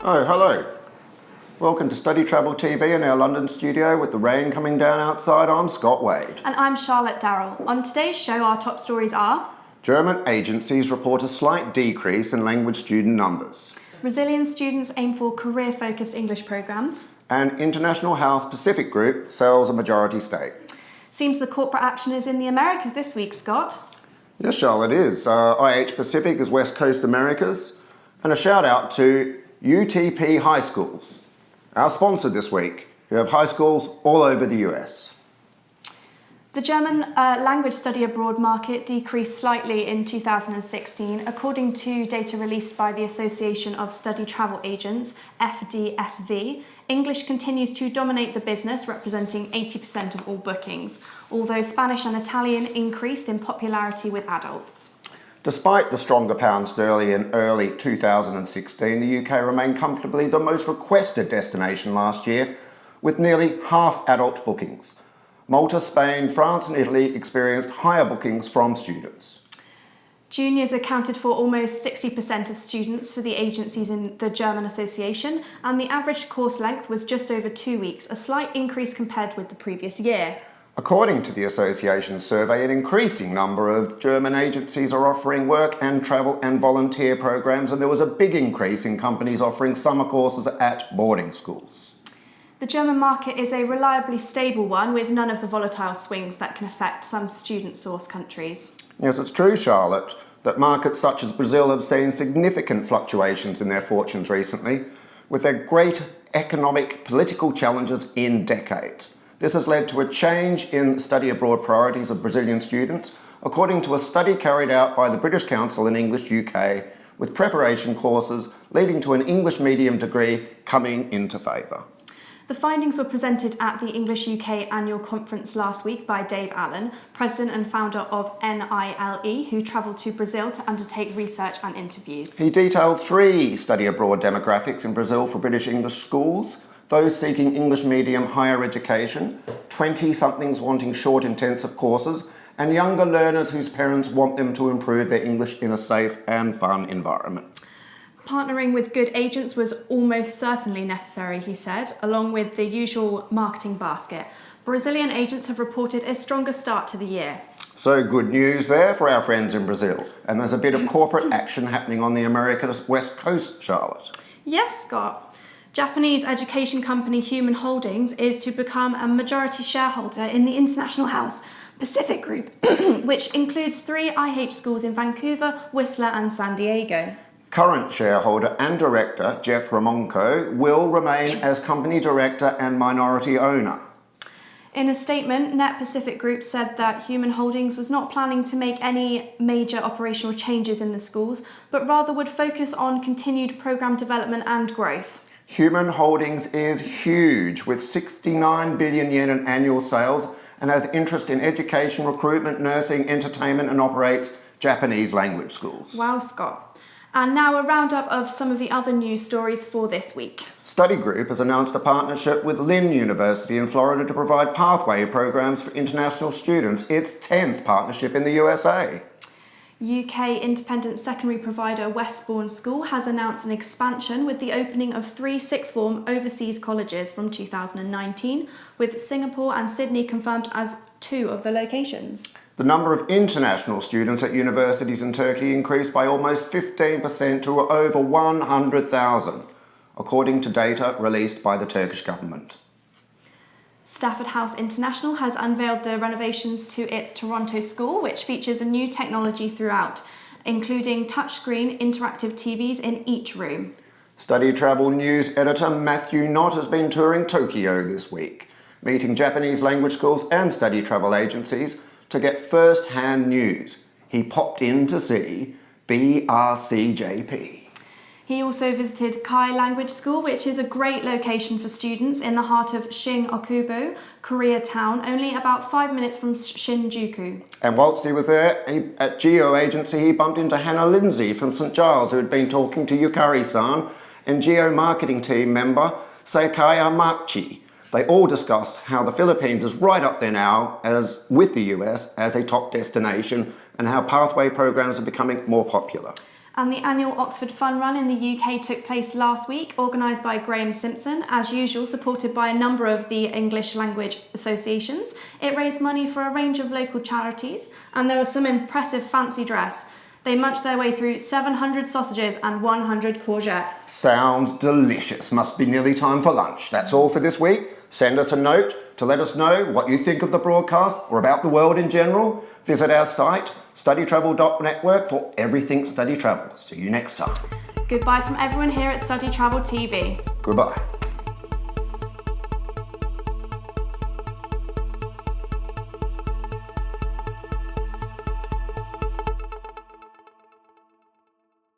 Oh, hello. Welcome to StudyTravel TV in our London studio with the rain coming down outside. I'm Scott Wade. And I'm Charlotte Darrell. On today's show, our top stories are: German agencies report a slight decrease in language student numbers. Brazilian students aim for career-focused English programmes. And International House Pacific Group sells a majority stake. Seems the corporate action is in the Americas this week, Scott. Yes, Charlotte, it is. IH Pacific is West Coast Americas. And a shout out to UTP High Schools, our sponsor this week, who have high schools all over the US. The German language study abroad market decreased slightly in 2016, according to data released by the Association of Study Travel Agents, FDSV. English continues to dominate the business, representing 80% of all bookings, although Spanish and Italian increased in popularity with adults. Despite the stronger pound sterling in early 2016, the UK remained comfortably the most requested destination last year, with nearly half adult bookings. Malta, Spain, France and Italy experienced higher bookings from students. Juniors accounted for almost 60% of students for the agencies in the German Association, and the average course length was just over 2 weeks, a slight increase compared with the previous year. According to the association's survey, an increasing number of German agencies are offering work and travel and volunteer programs, and there was a big increase in companies offering summer courses at boarding schools. The German market is a reliably stable one, with none of the volatile swings that can affect some student-source countries. Yes, it's true, Charlotte, that markets such as Brazil have seen significant fluctuations in their fortunes recently, with their great economic, political challenges in decades. This has led to a change in study abroad priorities of Brazilian students, according to a study carried out by the British Council in English UK, with preparation courses leading to an English medium degree coming into favour. The findings were presented at the English UK annual conference last week by Dave Allen, president and founder of NILE, who travelled to Brazil to undertake research and interviews. He detailed 3 study abroad demographics in Brazil for British English schools: those seeking English medium higher education, 20-somethings wanting short intensive courses, and younger learners whose parents want them to improve their English in a safe and fun environment. Partnering with good agents was almost certainly necessary, he said, along with the usual marketing basket. Brazilian agents have reported a stronger start to the year. So good news there for our friends in Brazil. And there's a bit of corporate action happening on the America's West Coast, Charlotte. Yes, Scott. Japanese education company Human Holdings is to become a majority shareholder in the International House Pacific Group, which includes 3 IH schools in Vancouver, Whistler and San Diego. Current shareholder and director Jeff Ramonko will remain as company director and minority owner. In a statement, Net Pacific Group said that Human Holdings was not planning to make any major operational changes in the schools, but rather would focus on continued program development and growth. Human Holdings is huge, with 69 billion yen in annual sales, and has interest in education, recruitment, nursing, entertainment, and operates Japanese language schools. Wow, Scott. And now a roundup of some of the other news stories for this week. Study Group has announced a partnership with Lynn University in Florida to provide pathway programs for international students, its 10th partnership in the USA. UK independent secondary provider Westbourne School has announced an expansion with the opening of 3 sixth form overseas colleges from 2019, with Singapore and Sydney confirmed as 2 of the locations. The number of international students at universities in Turkey increased by almost 15% to over 100,000, according to data released by the Turkish government. Stafford House International has unveiled the renovations to its Toronto school, which features a new technology throughout, including touchscreen interactive TVs in each room. Study Travel news editor Matthew Knott has been touring Tokyo this week, meeting Japanese language schools and study travel agencies to get first-hand news. He popped in to see BRCJP. He also visited Kai Language School, which is a great location for students in the heart of Shin-Okubo, Koreatown, only about 5 minutes from Shinjuku. And whilst he was there at Geo Agency, he bumped into Hannah Lindsay from St Giles, who had been talking to Yukari-san and Geo marketing team member Seikaya Machi. They all discussed how the Philippines is right up there now as with the US as a top destination, and how pathway programs are becoming more popular. And the annual Oxford Fun Run in the UK took place last week, organised by Graham Simpson, as usual supported by a number of the English language associations. It raised money for a range of local charities, and there was some impressive fancy dress. They munched their way through 700 sausages and 100 courgettes. Sounds delicious. Must be nearly time for lunch. That's all for this week. Send us a note to let us know what you think of the broadcast or about the world in general. Visit our site, StudyTravel.network, for everything Study Travel. See you next time. Goodbye from everyone here at Study Travel TV. Goodbye.